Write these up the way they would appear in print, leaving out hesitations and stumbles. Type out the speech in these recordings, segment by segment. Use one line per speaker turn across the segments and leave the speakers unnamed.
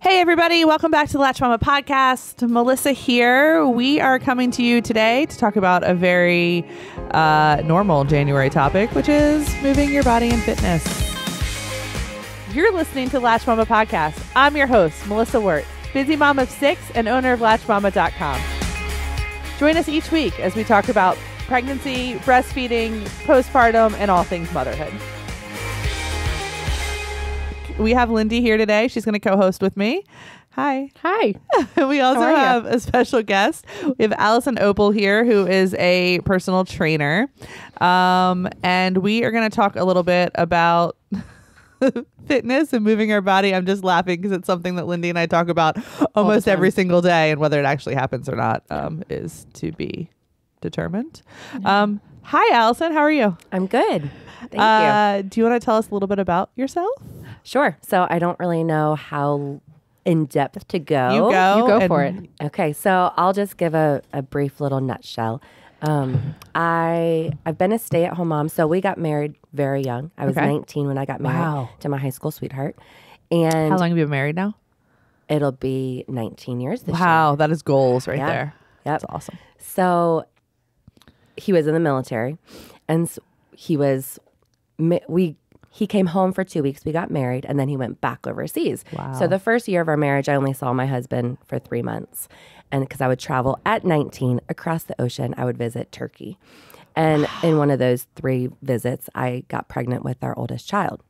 Hey, everybody. Welcome back to the Latched Mama podcast. Melissa here. We are coming to you today to talk about a very normal January topic, which is moving your body and fitness. You're listening to the Latched Mama podcast. I'm your host, Melissa Wirt, busy mom of 6 and owner of LatchedMama.com. Join us each week as we talk about pregnancy, breastfeeding, postpartum, and all things motherhood. We have Lindi here today. She's going to co-host with me. Hi.
Hi.
We also have a special guest. We have Alison Opel here, who is a personal trainer. And we are going to talk a little bit about fitness and moving our body. I'm just laughing because it's something that Lindi and I talk about almost every single day, and whether it actually happens or not is to be determined. Yeah. Hi, Alison. How are you?
I'm good. Thank you.
Do you want to tell us a little bit about yourself?
Sure. So I don't really know how in depth to go.
You go
for it. Okay. So I'll just give a brief little nutshell. I've been a stay-at-home mom. So we got married very young. I was 19 when I got married to my high school sweetheart. And
how long have you been married now?
It'll be 19 years this year.
Wow, that is goals right there.
Yep.
That's awesome.
So he was in the military, and he came home for 2 weeks. We got married, and then he went back overseas.
Wow.
So the first year of our marriage, I only saw my husband for 3 months. And because I would travel at 19 across the ocean, I would visit Turkey. And in one of those 3 visits, I got pregnant with our oldest child.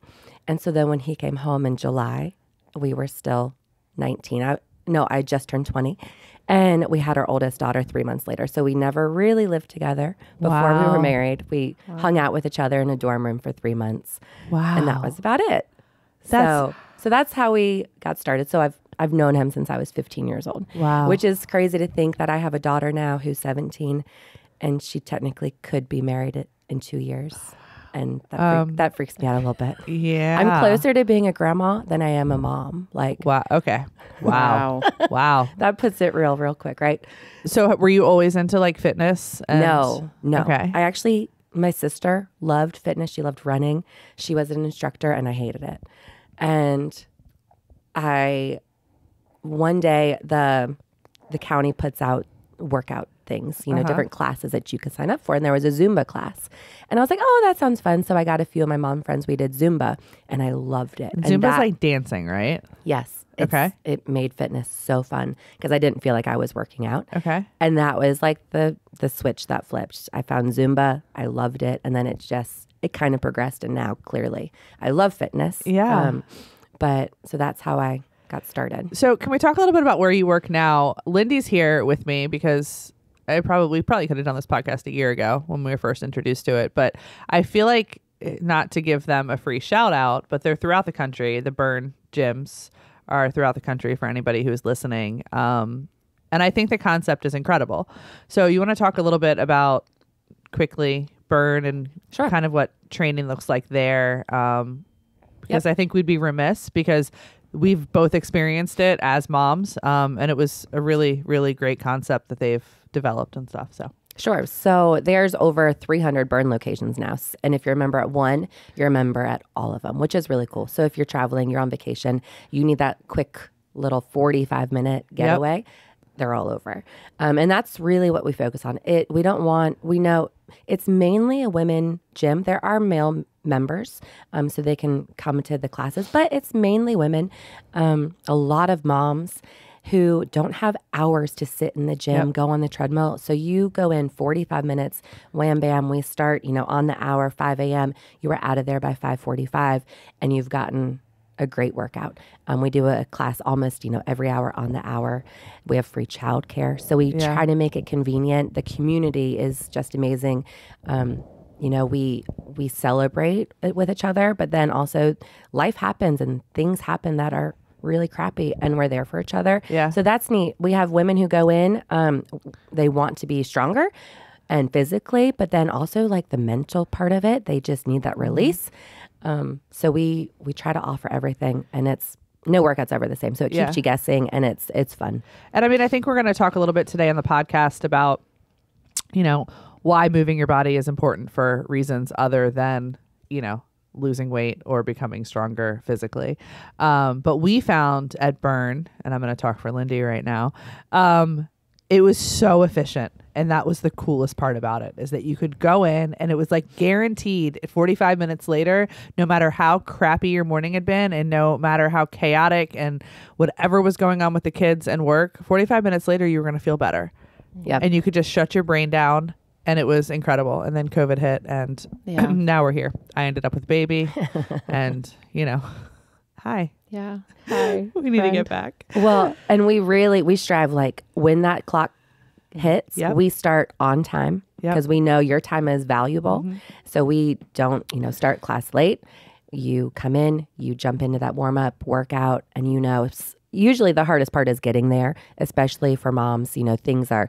And so then when he came home in July, we were still 19. I just turned 20. And we had our oldest daughter 3 months later. So we never really lived together before we were married. We hung out with each other in a dorm room for 3 months.
Wow.
And that was about it. So that's how we got started. So I've known him since I was 15 years old.
Wow.
Which is crazy to think that I have a daughter now who's 17, and she technically could be married in 2 years. And that freaks me out a little bit.
Yeah.
I'm closer to being a grandma than I am a mom.
Wow. Okay. Wow. Wow.
That puts it real quick, right?
So were you always into like fitness?
No.
Okay.
My sister loved fitness. She loved running. She was an instructor, and I hated it. And one day the county puts out workout things, different classes that you could sign up for. And there was a Zumba class. And I was like, oh, that sounds fun. So I got a few of my mom friends. We did Zumba, and I loved it.
Zumba's like dancing, right?
Yes. It made fitness so fun because I didn't feel like I was working out.
Okay.
And that was like the switch that flipped. I found Zumba. I loved it. And then it kind of progressed. And now clearly I love fitness.
Yeah.
So that's how I got started.
So can we talk a little bit about where you work now? Lindy's here with me because we probably could have done this podcast a year ago when we were first introduced to it. But I feel like, not to give them a free shout out, but they're throughout the country. The Burn gyms are throughout the country for anybody who's listening. And I think the concept is incredible. So you want to talk a little bit about quickly Burn and kind of what training looks like there? Because I think we'd be remiss because we've both experienced it as moms. And it was a really, really great concept that they've developed and stuff. So
sure. So there's over 300 Burn locations now. And if you're a member at one, you're a member at all of them, which is really cool. So if you're traveling, you're on vacation, you need that quick little 45-minute getaway. Yep. They're all over. And that's really what we focus on. We know it's mainly a women gym. There are male members, so they can come to the classes, but it's mainly women. A lot of moms who don't have hours to sit in the gym, go on the treadmill. So you go in 45 minutes, wham, bam, we start, on the hour, 5 a.m. You are out of there by 5:45, and you've gotten a great workout. We do a class almost, every hour on the hour. We have free childcare. So we try to make it convenient. The community is just amazing. We celebrate it with each other, but then also life happens and things happen that are really crappy, and we're there for each other. Yeah. So that's neat. We have women who go in, they want to be stronger and physically, but then also like the mental part of it, they just need that release. So we try to offer everything, and it's no workout's ever the same. So it keeps you guessing, and it's fun. And
I mean, I think we're going to talk a little bit today on the podcast about, why moving your body is important for reasons other than, losing weight or becoming stronger physically. But we found at Burn, and I'm going to talk for Lindi right now, it was so efficient. And that was the coolest part about it, is that you could go in and it was like guaranteed 45 minutes later, no matter how crappy your morning had been and no matter how chaotic and whatever was going on with the kids and work, 45 minutes later, you were going to feel better.
Yep.
And you could just shut your brain down. And it was incredible. And then COVID hit and now we're here. I ended up with baby and, hi.
Yeah. Hi.
We need to get back.
Well, and we strive, like, when that clock hits, we start on time because we know your time is valuable. So we don't, start class late. You come in, you jump into that warm up workout, and usually the hardest part is getting there, especially for moms. Things are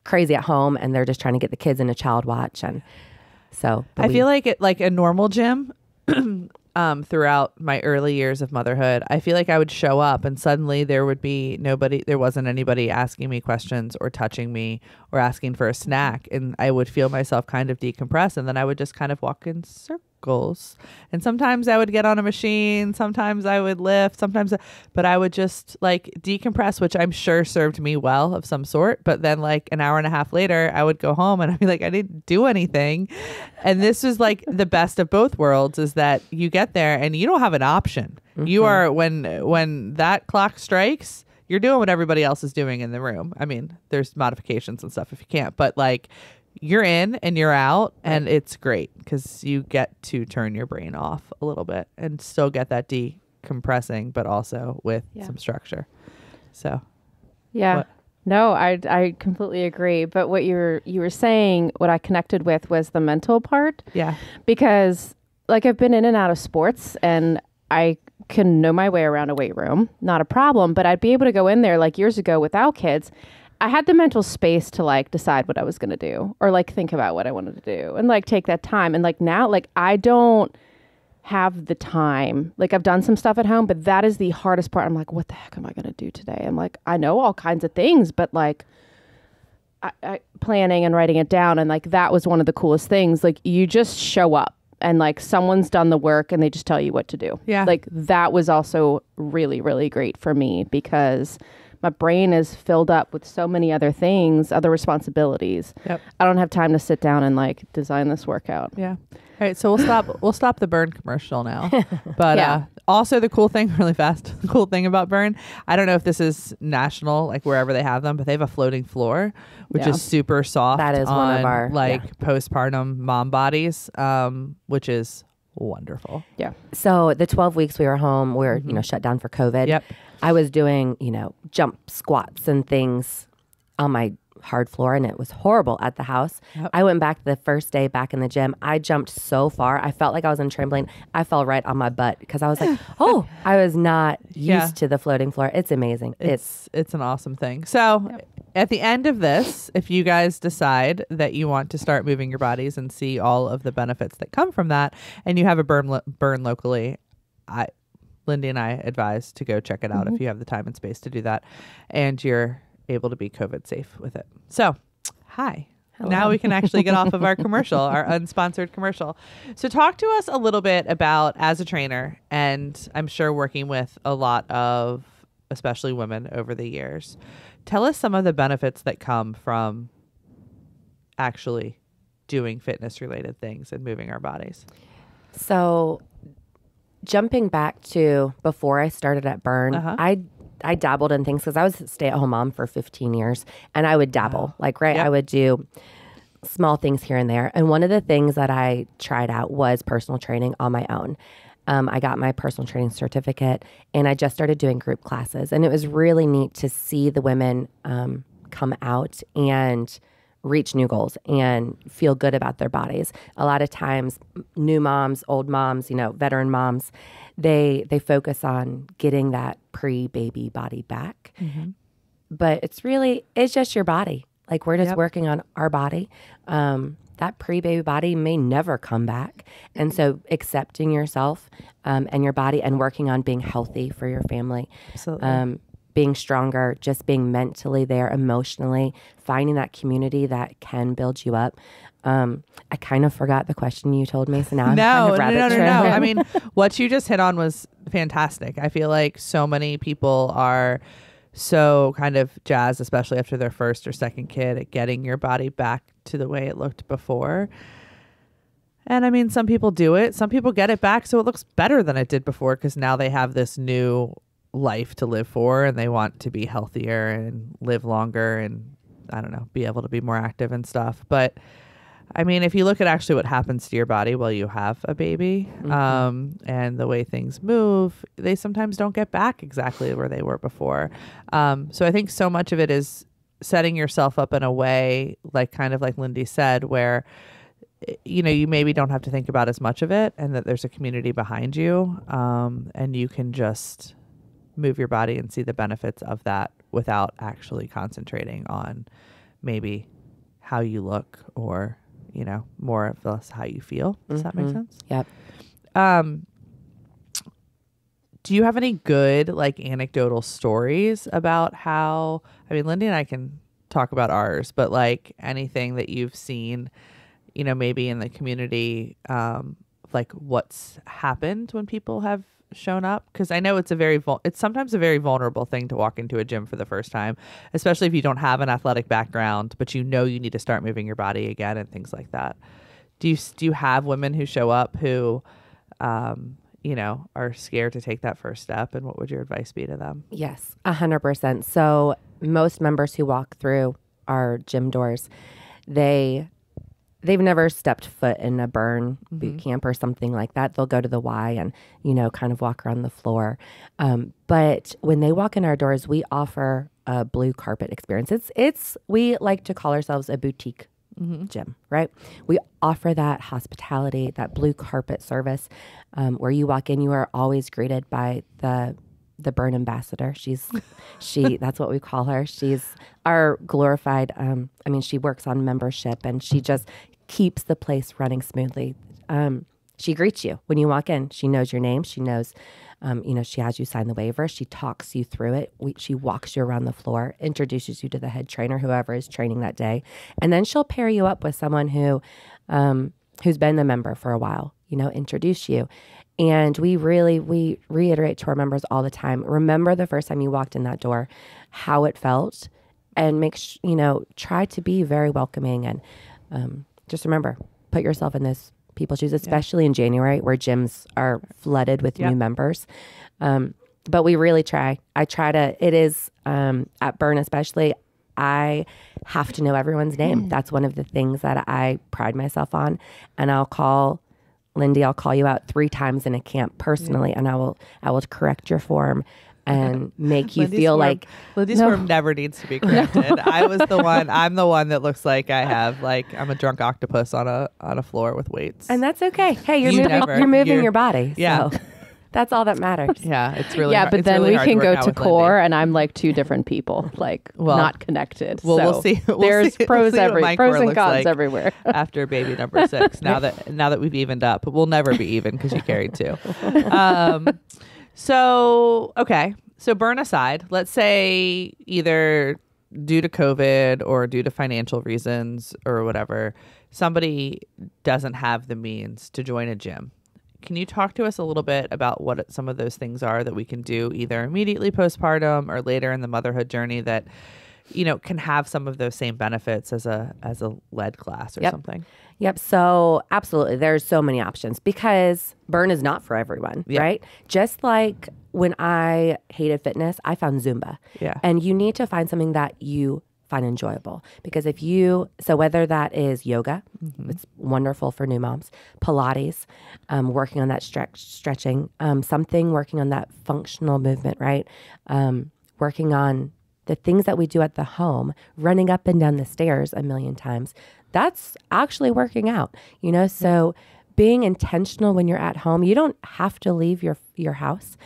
crazy at home and they're just trying to get the kids into child watch. And so
I feel like a normal gym throughout my early years of motherhood, I feel like I would show up and suddenly there wasn't anybody asking me questions or touching me or asking for a snack. And I would feel myself kind of decompress. And then I would just kind of walk in circles. And sometimes I would get on a machine. Sometimes I would lift. But I would just like decompress, which I'm sure served me well of some sort. But then like an hour and a half later, I would go home and I'd be like, I didn't do anything. And this is like the best of both worlds, is that you get there and you don't have an option. You are, when that clock strikes, you're doing what everybody else is doing in the room. I mean, there's modifications and stuff if you can't, but like you're in and you're out, and it's great because you get to turn your brain off a little bit and still get that decompressing, but also with some structure. So,
No, I completely agree. But what you were saying, what I connected with was the mental part.
Yeah.
Because like I've been in and out of sports and I can know my way around a weight room, not a problem, but I'd be able to go in there like years ago without kids. I had the mental space to like decide what I was going to do or like think about what I wanted to do and like take that time. And like now, like I don't have the time. Like I've done some stuff at home, but that is the hardest part. I'm like, what the heck am I going to do today? I'm like, I know all kinds of things, but like I planning and writing it down. And like, that was one of the coolest things. Like you just show up and like someone's done the work and they just tell you what to do.
Yeah.
Like that was also really, really great for me because my brain is filled up with so many other things, other responsibilities.
Yep.
I don't have time to sit down and like design this workout.
Yeah. All right. So we'll stop the Burn commercial now. But also the cool thing about Burn, I don't know if this is national, like wherever they have them, but they have a floating floor, which is super soft.
That is one of our
postpartum mom bodies, which is wonderful.
Yeah.
So the 12 weeks we were home, we were, shut down for COVID.
Yep.
I was doing, jump squats and things on my hard floor, and it was horrible at the house.
Yep.
I went back the first day back in the gym. I jumped so far. I felt like I was on a trampoline. I fell right on my butt because I was like, I was not used to the floating floor. It's amazing.
It's an awesome thing. So at the end of this, if you guys decide that you want to start moving your bodies and see all of the benefits that come from that, and you have a burn locally, Lindi and I advise to go check it out if you have the time and space to do that, and you're able to be COVID safe with it. So, hi. Hello. Now we can actually get off of our commercial, our unsponsored commercial. So talk to us a little bit about, as a trainer, and I'm sure working with a lot of, especially women over the years, tell us some of the benefits that come from actually doing fitness related things and moving our bodies.
So jumping back to before I started at Burn, I dabbled in things because I was a stay-at-home mom for 15 years, and I would dabble. I would do small things here and there. And one of the things that I tried out was personal training on my own. I got my personal training certificate, and I just started doing group classes. And it was really neat to see the women come out and reach new goals and feel good about their bodies. A lot of times, new moms, old moms, veteran moms, they focus on getting that pre-baby body back. But it's just your body. Like we're just working on our body. That pre-baby body may never come back. And so accepting yourself and your body and working on being healthy for your family.
Absolutely.
being stronger, just being mentally there, emotionally, finding that community that can build you up. I kind of forgot the question you told me, so now I'm kind of rabbit
no.
trailing.
I mean, what you just hit on was fantastic. I feel like so many people are so kind of jazzed, especially after their first or second kid, at getting your body back to the way it looked before. And I mean, some people do it. Some people get it back so it looks better than it did before because now they have this new life to live for and they want to be healthier and live longer and, I don't know, be able to be more active and stuff. But I mean, if you look at actually what happens to your body while you have a baby, and the way things move, they sometimes don't get back exactly where they were before. So I think so much of it is setting yourself up in a way, like kind of like Lindi said, where, you know, you maybe don't have to think about as much of it and that there's a community behind you, and you can just move your body and see the benefits of that without actually concentrating on maybe how you look or, you know, more of this how you feel. Does that make sense?
Yep.
Do you have any good like anecdotal stories about how, I mean, Lindi and I can talk about ours, but like anything that you've seen, you know, maybe in the community, like what's happened when people have shown up? Because I know it's it's sometimes a very vulnerable thing to walk into a gym for the first time, especially if you don't have an athletic background, but you know you need to start moving your body again and things like that. Do you have women who show up who, you know, are scared to take that first step, and what would your advice be to them?
Yes, 100%. So most members who walk through our gym doors, they've never stepped foot in a burn boot camp or something like that. They'll go to the Y and, you know, kind of walk around the floor. But when they walk in our doors, we offer a blue carpet experience. We like to call ourselves a boutique gym, right? We offer that hospitality, that blue carpet service, where you walk in, you are always greeted by the burn ambassador. That's what we call her. She's our glorified, she works on membership and she just keeps the place running smoothly. She greets you when you walk in. She knows your name. She knows, she has you sign the waiver. She talks you through it. She walks you around the floor, introduces you to the head trainer, whoever is training that day. And then she'll pair you up with someone who's been a member for a while, introduce you. And we reiterate to our members all the time, remember the first time you walked in that door, how it felt, and try to be very welcoming. And just remember, put yourself in those people's shoes, especially in January where gyms are flooded with new members. But we really try. It is at Burn especially, I have to know everyone's name. That's one of the things that I pride myself on. And I'll call Lindi, I'll call you out 3 times in a camp personally, and I will correct your form and make you feel like
Lindy's form never needs to be corrected. I'm the one that looks like I'm a drunk octopus on a floor with weights.
And that's okay. Hey, you're moving your body.
Yeah.
So that's all that matters.
Yeah, it's really
but
it's
then
really
we
hard
can
to
go
work out
to
with
core
Lindi.
and I'm like 2 different people, not connected.
Well,
so
we'll see.
There's pros
what my
pros
core
and
looks
cons
like
everywhere.
after baby number 6. Now that we've evened up, but we'll never be even because you carried 2. So burn aside, let's say either due to COVID or due to financial reasons or whatever, somebody doesn't have the means to join a gym. Can you talk to us a little bit about what some of those things are that we can do either immediately postpartum or later in the motherhood journey that, can have some of those same benefits as a lead class or something?
Yep. So absolutely. There's so many options because burn is not for everyone, right? Just like when I hated fitness, I found Zumba.
Yeah.
And you need to find something that you find enjoyable because whether that is yoga, it's wonderful for new moms, Pilates, working on that stretching, something working on that functional movement, right? Working on the things that we do at the home, running up and down the stairs a million times, that's actually working out, So being intentional when you're at home, you don't have to leave your house.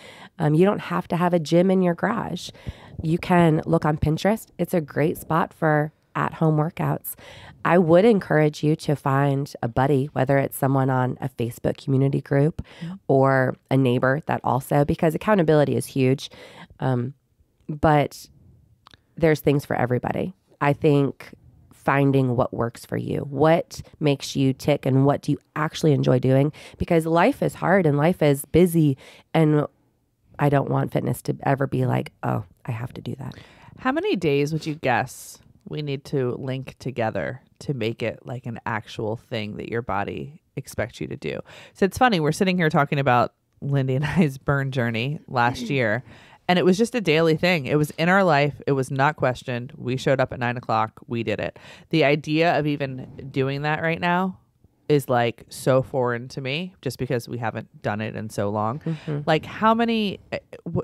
You don't have to have a gym in your garage. You can look on Pinterest. It's a great spot for at-home workouts. I would encourage you to find a buddy, whether it's someone on a Facebook community group or a neighbor that also, because accountability is huge. But there's things for everybody. I think finding what works for you, what makes you tick, and what do you actually enjoy doing, because life is hard and life is busy, and I don't want fitness to ever be like, oh, I have to do that.
How many days would you guess we need to link together to make it like an actual thing that your body expects you to do? So it's funny, we're sitting here talking about Lindi and I's burn journey last year, and it was just a daily thing. It was in our life. It was not questioned. We showed up at 9:00. We did it. The idea of even doing that right now is like so foreign to me, just because we haven't done it in so long. Like how many,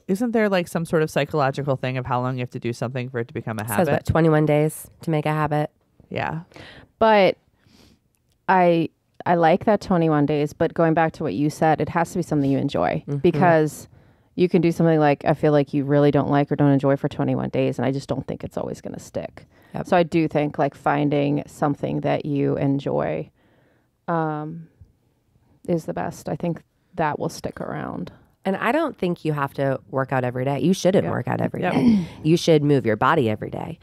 isn't there like some sort of psychological thing of how long you have to do something for it to become a habit?
Says what, 21 days to make a habit?
Yeah.
But I like that 21 days, but going back to what you said, it has to be something you enjoy, because you can do something like I feel like you really don't like or don't enjoy for 21 days, and I just don't think it's always going to stick.
Yep.
So I do think like finding something that you enjoy is the best. I think that will stick around.
And I don't think you have to work out every day. You shouldn't work out every day. You should move your body every day.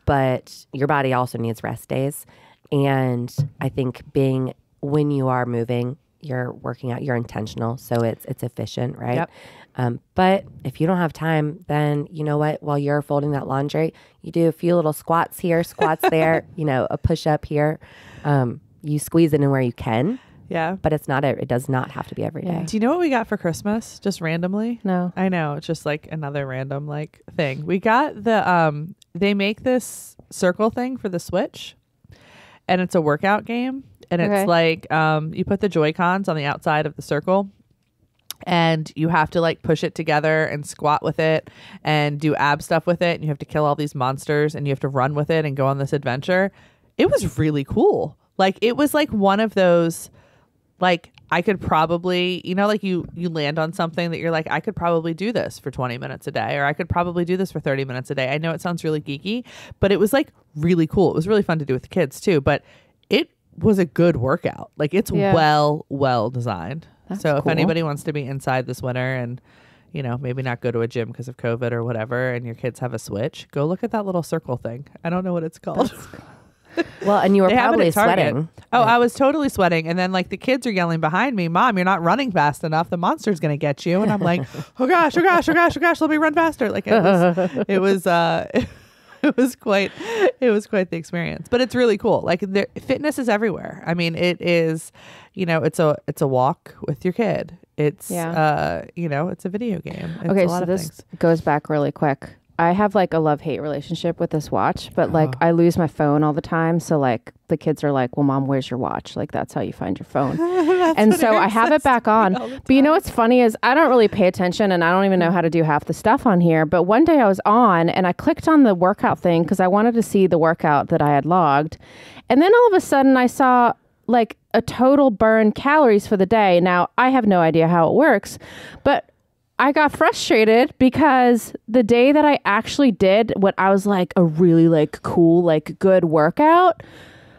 But your body also needs rest days. And I think when you are moving, you're working out, you're intentional. So it's efficient, right? But if you don't have time, then you know what? While you're folding that laundry, you do a few little squats here, squats there, a push up here. You squeeze it in where you can.
Yeah.
But it does not have to be every day.
Do you know what we got for Christmas? Just randomly?
No.
I know. It's just like another random like thing. We got they make this circle thing for the Switch, and it's a workout game. And it's like, you put the Joy-Cons on the outside of the circle, and you have to like push it together and squat with it and do ab stuff with it. And you have to kill all these monsters, and you have to run with it and go on this adventure. It was really cool. Like, it was like one of those, like, I could probably, like you land on something that you're like, I could probably do this for 20 minutes a day, or I could probably do this for 30 minutes a day. I know it sounds really geeky, but it was like really cool. It was really fun to do with the kids too, but it was a good workout. Like, it's well designed.
That's
so if
cool.
anybody wants to be inside this winter and, maybe not go to a gym because of COVID or whatever, and your kids have a Switch, go look at that little circle thing. I don't know what it's called.
Well, and you were probably sweating.
Oh, I was totally sweating. And then like the kids are yelling behind me, Mom, you're not running fast enough. The monster's going to get you. And I'm like, oh gosh, let me run faster. Like it was quite the experience, but it's really cool. Like fitness is everywhere. I mean, it is, it's a walk with your kid. It's, it's a video game. It's
Okay.
a lot
So
of
this
things.
goes back really quick. I have like a love-hate relationship with this watch, but like I lose my phone all the time. So like the kids are like, well, Mom, where's your watch? Like, that's how you find your phone. And so I have it back on. But you know what's funny is I don't really pay attention, and I don't even know how to do half the stuff on here. But one day I was on and I clicked on the workout thing because I wanted to see the workout that I had logged. And then all of a sudden I saw like a total burn calories for the day. Now I have no idea how it works, but I got frustrated because the day that I actually did what I was like a really like cool, like good workout.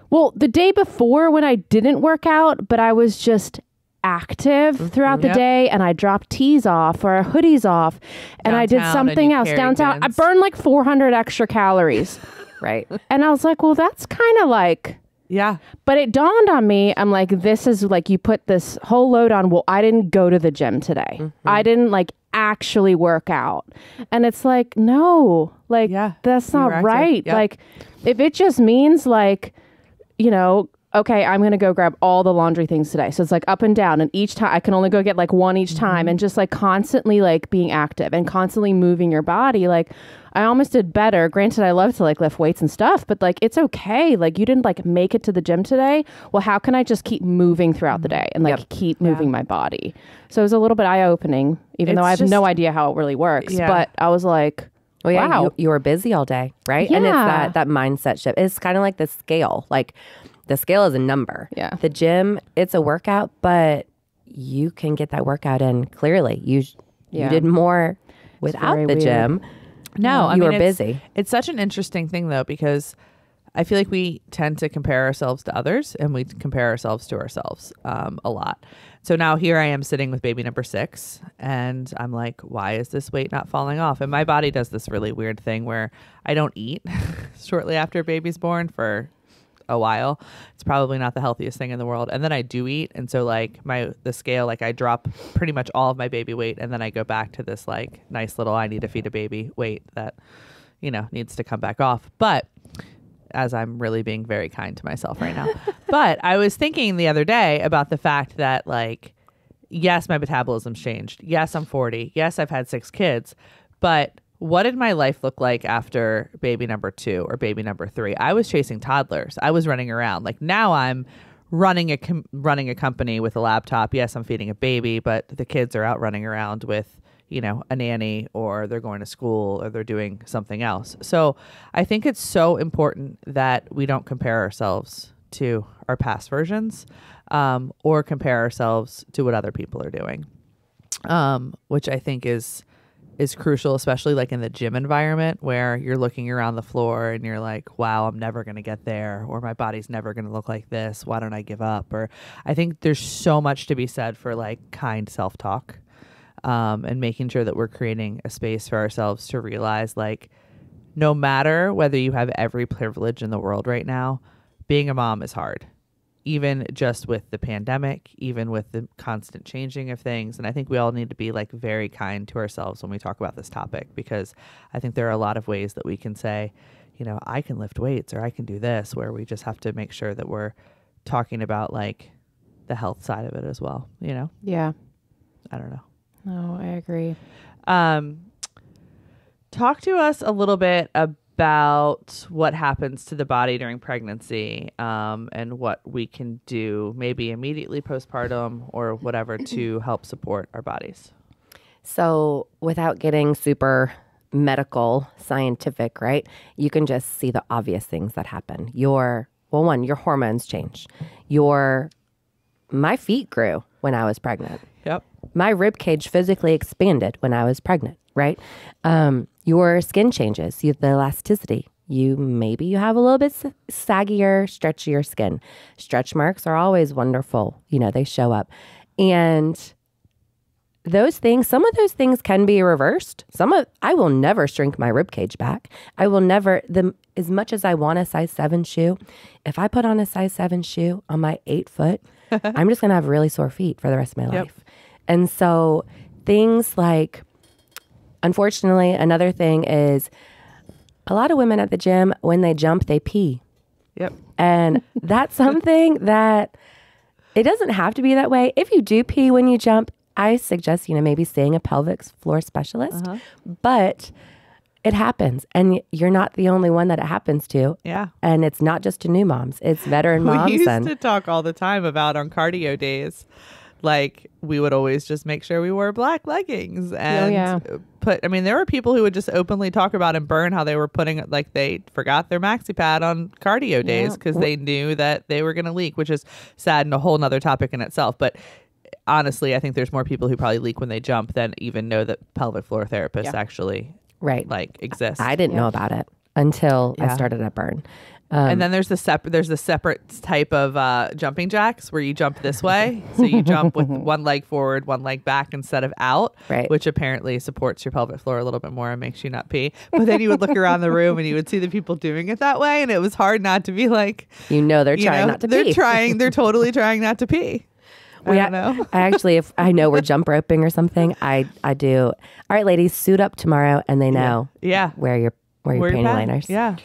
Well, the day before when I didn't work out, but I was just active throughout the day, and I dropped tees off or hoodies off, and I did something else downtown. I burned like 400 extra calories.
Right.
And I was like, well, that's kind of like...
Yeah.
But it dawned on me, I'm like, this is like, you put this whole load on. Well, I didn't go to the gym today. I didn't like actually work out. And it's like, no, like, that's not right.
Yep.
Like, if it just means like, okay, I'm going to go grab all the laundry things today. So it's like up and down. And each time I can only go get like one each time, and just like constantly like being active and constantly moving your body. Like, I almost did better. Granted, I love to like lift weights and stuff, but like, it's okay. Like, you didn't like make it to the gym today. Well, how can I just keep moving throughout the day and like keep moving my body? So it was a little bit eye-opening, even though I have no idea how it really works. But I was like,
well, yeah,
wow.
You were busy all day, right?
Yeah.
And it's that mindset shift. It's kind of like the scale. Like, the scale is a number.
Yeah.
The gym, it's a workout, but you can get that workout in clearly. You did more without the gym.
No,
you were busy.
It's such an interesting thing though, because I feel like we tend to compare ourselves to others, and we compare ourselves to ourselves a lot. So now here I am sitting with baby number 6, and I'm like, why is this weight not falling off? And my body does this really weird thing where I don't eat shortly after baby's born for a while. It's probably not the healthiest thing in the world. And then I do eat. And so like the scale, like I drop pretty much all of my baby weight. And then I go back to this like nice little, I need to feed a baby weight that, needs to come back off. But as I'm really being very kind to myself right now, but I was thinking the other day about the fact that like, yes, my metabolism's changed. Yes, I'm 40. Yes, I've had 6 kids, but what did my life look like after baby number 2 or baby number 3? I was chasing toddlers. I was running around. Like now I'm running a company with a laptop. Yes, I'm feeding a baby, but the kids are out running around with, a nanny, or they're going to school, or they're doing something else. So I think it's so important that we don't compare ourselves to our past versions, or compare ourselves to what other people are doing, which I think is crucial, especially like in the gym environment where you're looking around the floor and you're like, wow, I'm never going to get there, or my body's never going to look like this. Why don't I give up? Or I think there's so much to be said for like kind self-talk, and making sure that we're creating a space for ourselves to realize like, no matter whether you have every privilege in the world right now, being a mom is hard. Even just with the pandemic, even with the constant changing of things. And I think we all need to be like very kind to ourselves when we talk about this topic, because I think there are a lot of ways that we can say, I can lift weights, or I can do this, where we just have to make sure that we're talking about like the health side of it as well.
Yeah.
I don't know.
No, I agree.
Talk to us a little bit about what happens to the body during pregnancy, and what we can do maybe immediately postpartum or whatever to help support our bodies.
So without getting super medical, scientific, right? You can just see the obvious things that happen. Your hormones change. My feet grew when I was pregnant.
Yep.
My rib cage physically expanded when I was pregnant, right? Your skin changes, the elasticity. You have a little bit saggier, stretchier skin. Stretch marks are always wonderful. They show up. And some of those things can be reversed. I will never shrink my rib cage back. I will never, as much as I want a size 7 shoe, if I put on a size 7 shoe on my 8 foot, I'm just going to have really sore feet for the rest of my life. And so things like, unfortunately, another thing is a lot of women at the gym, when they jump, they pee.
Yep.
And that's something that it doesn't have to be that way. If you do pee when you jump, I suggest, maybe seeing a pelvic floor specialist. But it happens, and you're not the only one that it happens to.
Yeah.
And it's not just to new moms. It's veteran moms.
We used to talk all the time about on cardio days. Like, we would always just make sure we wore black leggings and there were people who would just openly talk about and burn how they were putting, like, they forgot their maxi pad on cardio days because they knew that they were going to leak, which is sad and a whole nother topic in itself. But honestly, I think there's more people who probably leak when they jump than even know that pelvic floor therapists actually exist.
I didn't know about it until I started at Burn.
And then there's the separate type of jumping jacks where you jump this way. So you jump with one leg forward, one leg back instead of out, which apparently supports your pelvic floor a little bit more and makes you not pee. But then you would look around the room and you would see the people doing it that way. And it was hard not to be like,
they're trying not to pee.
They're totally trying not to pee. I don't know.
I actually, if I know we're jump roping or something, I do. All right, ladies, suit up tomorrow, and they know. Wear your panty liners.
Yeah.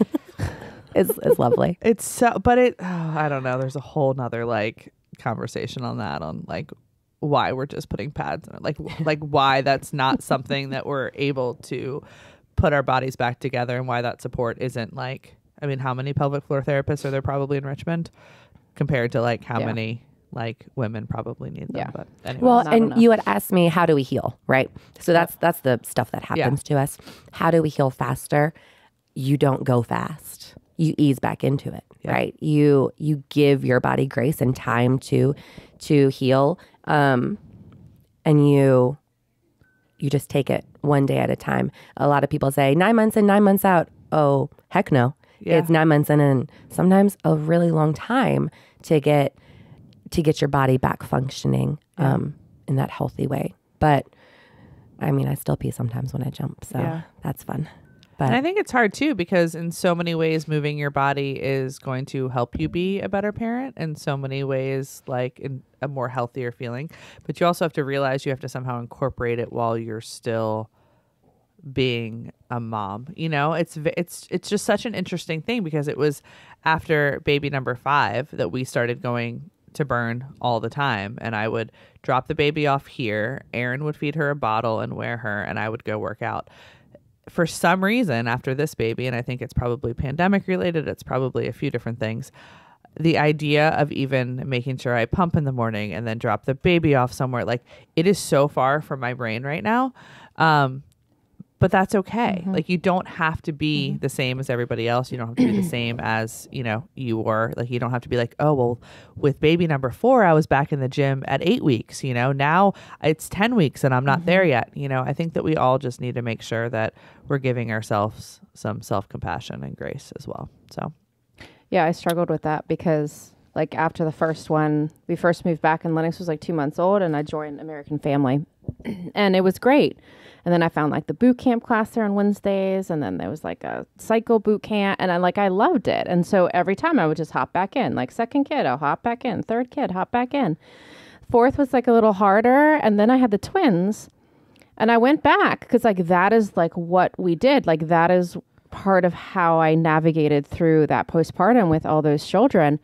It's lovely.
It's so, but I don't know. There's a whole nother like conversation on that, on like why we're just putting pads in it, like why that's not something that we're able to put our bodies back together, and why that support isn't like, how many pelvic floor therapists are there probably in Richmond compared to like how many like women probably need them.
Yeah.
But anyways.
Well, and you had asked me, how do we heal, right? So that's the stuff that happens to us. How do we heal faster? You don't go fast. You ease back into it, right? You give your body grace and time to heal, and you just take it one day at a time. A lot of people say 9 months in, 9 months out. Oh, heck no.
Yeah.
It's 9 months in, and sometimes a really long time to get your body back functioning in that healthy way. But I mean, I still pee sometimes when I jump, so that's fun. But
And I think it's hard too, because in so many ways, moving your body is going to help you be a better parent. In so many ways, like in a more healthier feeling. But you also have to realize you have to somehow incorporate it while you're still being a mom. You know, it's just such an interesting thing, because it was after baby number 5 that we started going to burn all the time, and I would drop the baby off here. Erin would feed her a bottle and wear her, and I would go work out. For some reason, after this baby, and I think it's probably pandemic related, it's probably a few different things, the idea of even making sure I pump in the morning and then drop the baby off somewhere, like, it is so far from my brain right now. But that's okay. Like, you don't have to be the same as everybody else. You don't have to be the same as, you were. Like, you don't have to be like, oh, well, with baby number 4, I was back in the gym at 8 weeks, now it's 10 weeks and I'm not there yet. I think that we all just need to make sure that we're giving ourselves some self-compassion and grace as well. So,
yeah, I struggled with that because, like, after the first one, we first moved back and Lennox was like 2 months old, and I joined American Family and it was great. And then I found like the Bootcamp class there on Wednesdays, and then there was like a cycle Bootcamp, and I loved it. And so every time I would just hop back in, like second kid, I'll hop back in, third kid, hop back in. Fourth was like a little harder. And then I had the twins, and I went back because like that is like what we did. Like that is part of how I navigated through that postpartum with all those children.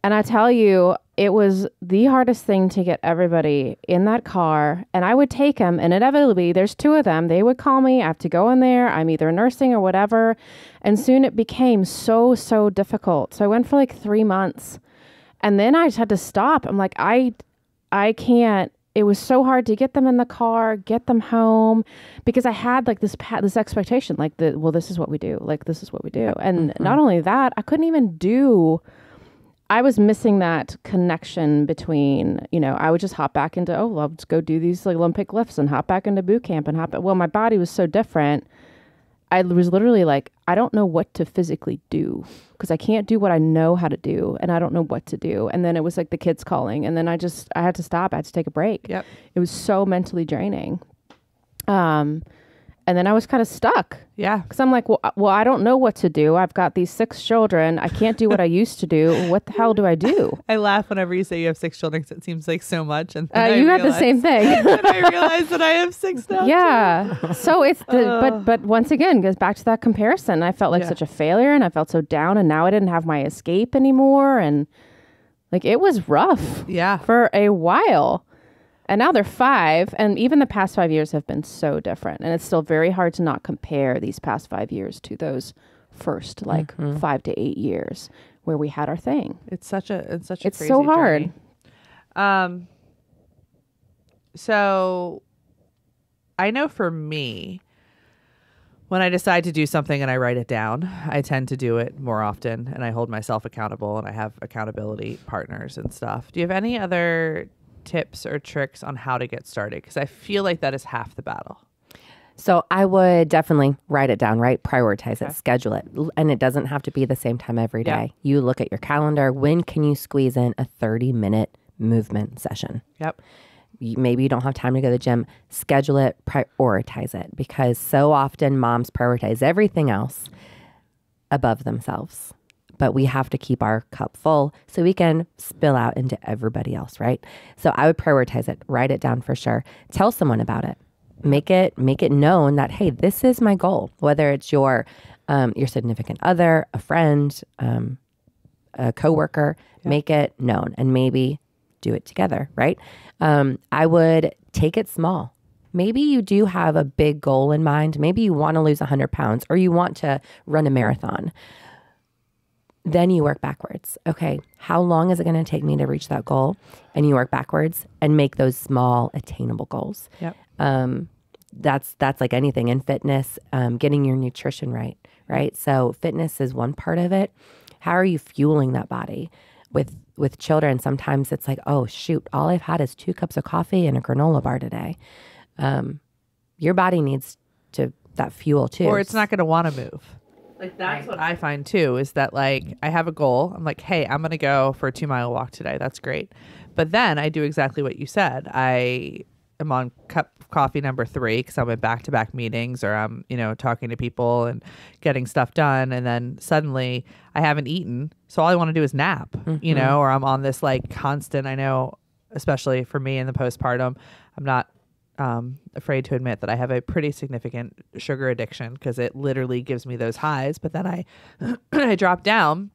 And I tell you, it was the hardest thing to get everybody in that car. And I would take them, and inevitably, there's 2 of them. They would call me. I have to go in there. I'm either nursing or whatever. And soon it became so, so difficult. So I went for like 3 months. And then I just had to stop. I'm like, I can't. It was so hard to get them in the car, get them home, because I had like this expectation, like, this is what we do. Like, this is what we do. And not only that, I couldn't even do... I was missing that connection between, I would just hop back into, let's go do these like Olympic lifts and hop back into boot camp and well, my body was so different. I was literally like, I don't know what to physically do because I can't do what I know how to do, and I don't know what to do. And then it was like the kids calling, and then I had to stop. I had to take a break.
Yep.
It was so mentally draining. And then I was kind of stuck.
Yeah.
Because I'm like, well, I don't know what to do. I've got these 6 children. I can't do what I used to do. What the hell do I do?
I laugh whenever you say you have 6 children, because it seems like so much. And
you had the same thing.
And I realize that I have 6 now.
Yeah. Too. So it's but once again, goes back to that comparison. I felt like such a failure, and I felt so down, and now I didn't have my escape anymore. And like, it was rough.
Yeah.
For a while. And now they're 5, and even the past 5 years have been so different. And it's still very hard to not compare these past 5 years to those first 5 to 8 years where we had our thing.
It's crazy
so hard.
Journey. So I know for me, when I decide to do something and I write it down, I tend to do it more often, and I hold myself accountable, and I have accountability partners and stuff. Do you have any other tips or tricks on how to get started? Because I feel like that is half the battle.
So I would definitely write it down, right? Prioritize it, schedule it. And it doesn't have to be the same time every day. You look at your calendar. When can you squeeze in a 30-minute movement session?
Yep.
Maybe you don't have time to go to the gym. Schedule it, prioritize it. Because so often moms prioritize everything else above themselves. But we have to keep our cup full so we can spill out into everybody else, right? So I would prioritize it, write it down for sure. Tell someone about it. Make it known that, hey, this is my goal. Whether it's your significant other, a friend, a coworker, make it known, and maybe do it together, right? I would take it small. Maybe you do have a big goal in mind. Maybe you want to lose 100 pounds, or you want to run a marathon. Then you work backwards. Okay, how long is it going to take me to reach that goal? And you work backwards and make those small, attainable goals.
Yep.
That's like anything in fitness, getting your nutrition right? So fitness is one part of it. How are you fueling that body? With children, sometimes it's like, oh, shoot, all I've had is 2 cups of coffee and a granola bar today. Your body needs that fuel too.
Or it's not going to want to move. Like that's what I find too, is that like I have a goal. I'm like, hey, I'm going to go for a 2-mile walk today. That's great. But then I do exactly what you said. I am on cup of coffee number 3 because I'm in back-to-back meetings, or I'm, talking to people and getting stuff done. And then suddenly I haven't eaten. So all I want to do is nap, or I'm on this like constant, I know, especially for me in the postpartum, I'm not afraid to admit that I have a pretty significant sugar addiction because it literally gives me those highs. But then I drop down.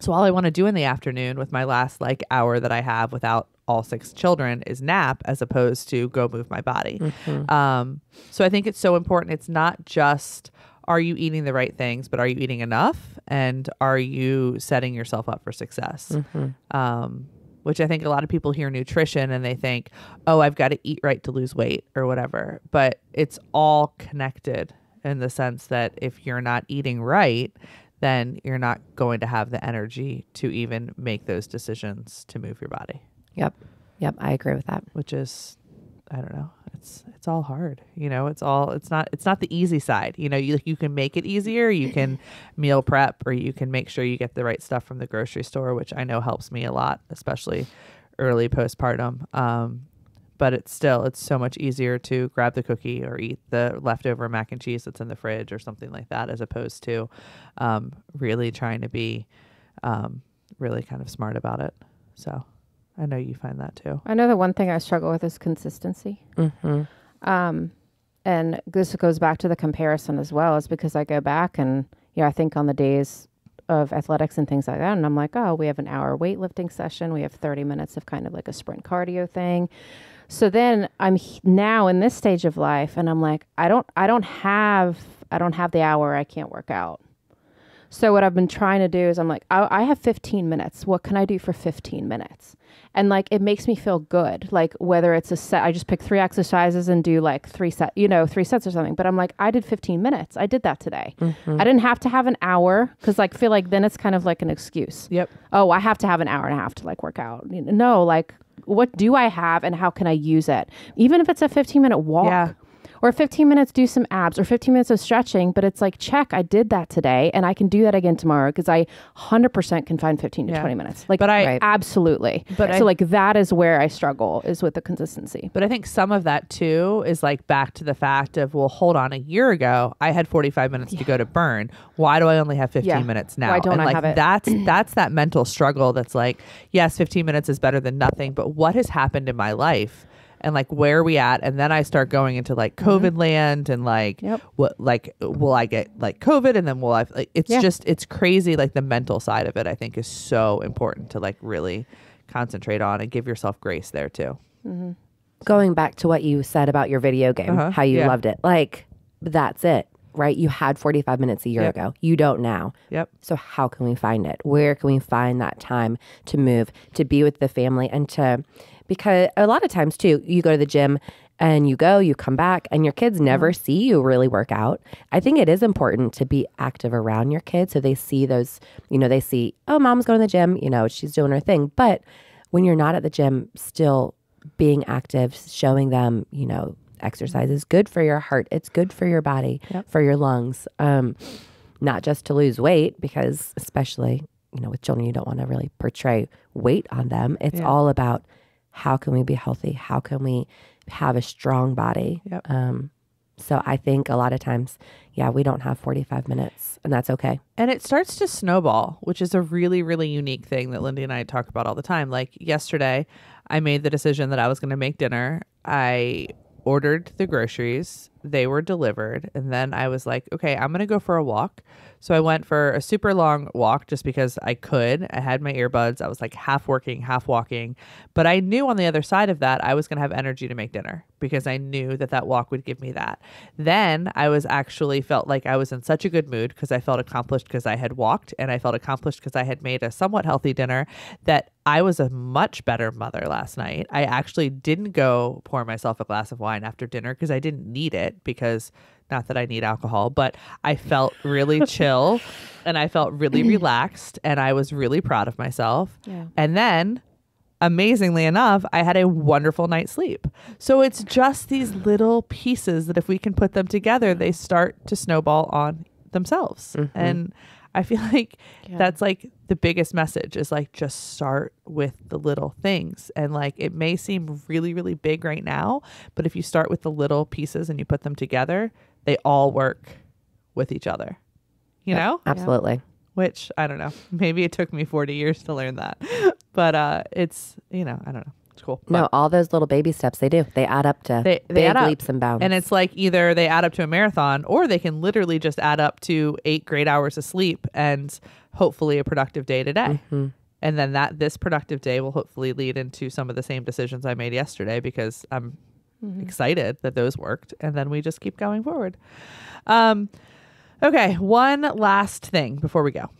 So all I want to do in the afternoon with my last like hour that I have without all 6 children is nap, as opposed to go move my body. So I think it's so important. It's not just, are you eating the right things, but are you eating enough? And are you setting yourself up for success? Which I think a lot of people hear nutrition and they think, oh, I've got to eat right to lose weight or whatever. But it's all connected in the sense that if you're not eating right, then you're not going to have the energy to even make those decisions to move your body.
Yep. I agree with that.
Which is, I don't know. It's all hard. It's not the easy side. You can make it easier. You can meal prep, or you can make sure you get the right stuff from the grocery store, which I know helps me a lot, especially early postpartum. But it's so much easier to grab the cookie or eat the leftover mac and cheese that's in the fridge or something like that, as opposed to really trying to be really kind of smart about it. So I know you find that too.
I know the one thing I struggle with is consistency. And this goes back to the comparison as well, is because I go back and, I think on the days of athletics and things like that, and I'm like, oh, we have an hour weightlifting session. We have 30 minutes of kind of like a sprint cardio thing. So then I'm now in this stage of life, and I'm like, I don't have the hour. I can't work out. So what I've been trying to do is I'm like, I have 15 minutes. What can I do for 15 minutes? And like, it makes me feel good. Like whether it's a set, I just pick 3 exercises and do like 3 sets or something. But I'm like, I did 15 minutes. I did that today. I didn't have to have an hour, because like, feel like then it's kind of like an excuse.
Yep.
Oh, I have to have an hour and a half to like work out. No, like what do I have and how can I use it? Even if it's a 15-minute walk. Yeah. Or 15 minutes, do some abs, or 15 minutes of stretching. But it's like, check, I did that today and I can do that again tomorrow, because I 100% can find 15 to 20 minutes. Like, but absolutely. But so like that is where I struggle, is with the consistency.
But I think some of that too is like back to the fact of, well, hold on, a year ago, I had 45 minutes to go to burn. Why do I only have 15 minutes now?
Why don't I
like,
have it?
That's that mental struggle. That's like, yes, 15 minutes is better than nothing, but what has happened in my life? And like, where are we at? And then I start going into like COVID land, and like, what, like, will I get like COVID? And then will I, like, it's just, it's crazy. Like the mental side of it, I think, is so important to like really concentrate on and give yourself grace there too.
Going back to what you said about your video game, how you loved it. Like, that's it, right? You had 45 minutes a year ago. You don't now. So how can we find it? Where can we find that time to move, to be with the family, and to... Because a lot of times too, you go to the gym and you come back, and your kids never see you really work out. I think it is important to be active around your kids, so they see those, they see, oh, mom's going to the gym, she's doing her thing. But when you're not at the gym, still being active, showing them, exercise is good for your heart. It's good for your body, for your lungs, not just to lose weight, because especially, with children, you don't want to really portray weight on them. It's all about, how can we be healthy? How can we have a strong body? So I think a lot of times, we don't have 45 minutes, and that's okay.
And it starts to snowball, which is a really, really unique thing that Lindi and I talk about all the time. Like yesterday, I made the decision that I was going to make dinner. I ordered the groceries. They were delivered. And then I was like, okay, I'm going to go for a walk. So I went for a super long walk just because I could. I had my earbuds. I was like half working, half walking. But I knew on the other side of that, I was going to have energy to make dinner, because I knew that that walk would give me that. Then I was actually felt like I was in such a good mood, because I felt accomplished because I had walked, and I felt accomplished because I had made a somewhat healthy dinner, that I was a much better mother last night. I actually didn't go pour myself a glass of wine after dinner, because I didn't need it, because not that I need alcohol, but I felt really chill and I felt really relaxed, and I was really proud of myself. And then, amazingly enough, I had a wonderful night's sleep. So it's just these little pieces that if we can put them together, they start to snowball on themselves. And I feel like that's like the biggest message is like, just start with the little things. And like, it may seem really, really big right now, but if you start with the little pieces and you put them together, they all work with each other, you know?
Absolutely.
Which I don't know, maybe it took me 40 years to learn that, but it's, you know, I don't know. It's cool.
No, all those little baby steps they add up to
they
big
add up.
leaps and bounds.
And it's like either they add up to a marathon or they can literally just add up to 8 great hours of sleep and hopefully a productive day today. And then this productive day will hopefully lead into some of the same decisions I made yesterday because I'm excited that those worked. And then we just keep going forward. Okay. One last thing before we go.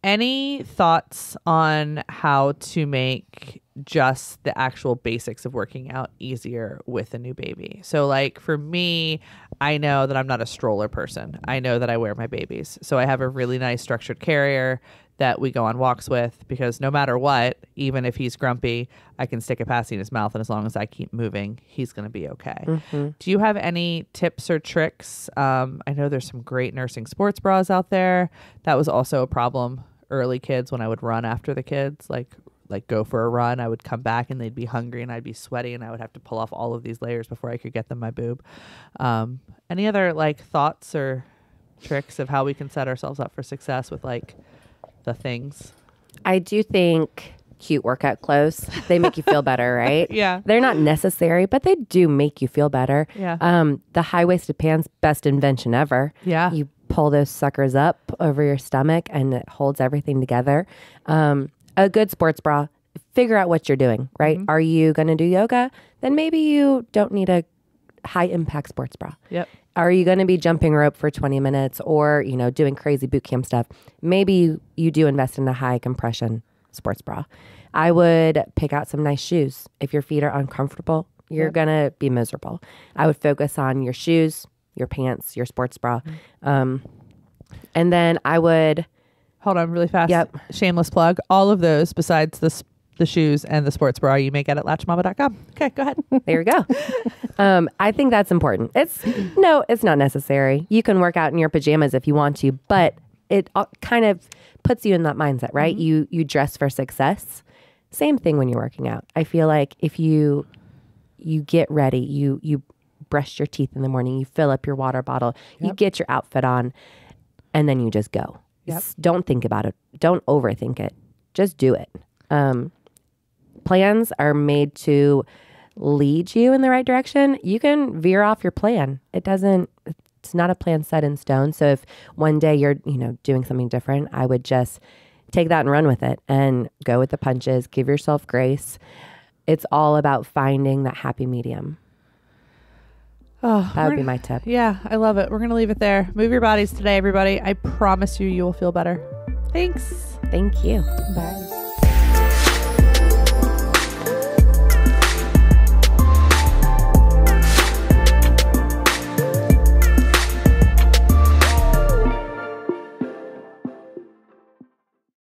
Any thoughts on how to make just the actual basics of working out easier with a new baby? So like for me, I know that I'm not a stroller person. I know that I wear my babies. So I have a really nice structured carrier that we go on walks with because no matter what, even if he's grumpy, I can stick a passy in his mouth. And as long as I keep moving, he's going to be okay. Do you have any tips or tricks? I know there's some great nursing sports bras out there. That was also a problem early kids when I would run after the kids, like go for a run. I would come back and they'd be hungry and I'd be sweaty and I would have to pull off all of these layers before I could get them my boob. Any other like thoughts or tricks of how we can set ourselves up for success with like the things?
I do think cute workout clothes, they make you feel better, right?
Yeah.
They're not necessary, but they do make you feel better.
Yeah.
The high-waisted pants, best invention ever.
Yeah.
You pull those suckers up over your stomach and it holds everything together. A good sports bra, figure out what you're doing, right? Are you going to do yoga? Then maybe you don't need a high-impact sports bra.
Yep.
Are you going to be jumping rope for 20 minutes or, you know, doing crazy boot camp stuff? Maybe you do invest in a high compression sports bra. I would pick out some nice shoes. If your feet are uncomfortable, you're going to be miserable. I would focus on your shoes, your pants, your sports bra. And then I would...
Hold on really fast.
Yep.
Shameless plug. All of those besides the shoes and the sports bra you may get at latchedmama.com. Okay, go ahead.
There we go. I think that's important. It's not necessary. You can work out in your pajamas if you want to, but it kind of puts you in that mindset, right? You dress for success. Same thing when you're working out. I feel like if you get ready, you brush your teeth in the morning, you fill up your water bottle, you get your outfit on, and then you just go.
Yep.
Don't think about it. Don't overthink it. Just do it. Plans are made to lead you in the right direction. You can veer off your plan. It's not a plan set in stone. So if one day you're, doing something different, I would just take that and run with it and go with the punches. Give yourself grace. It's all about finding that happy medium.
Oh,
that would be my tip.
Yeah, I love it. We're going to leave it there. Move your bodies today, everybody. I promise you will feel better. Thanks.
Thank you.
Bye.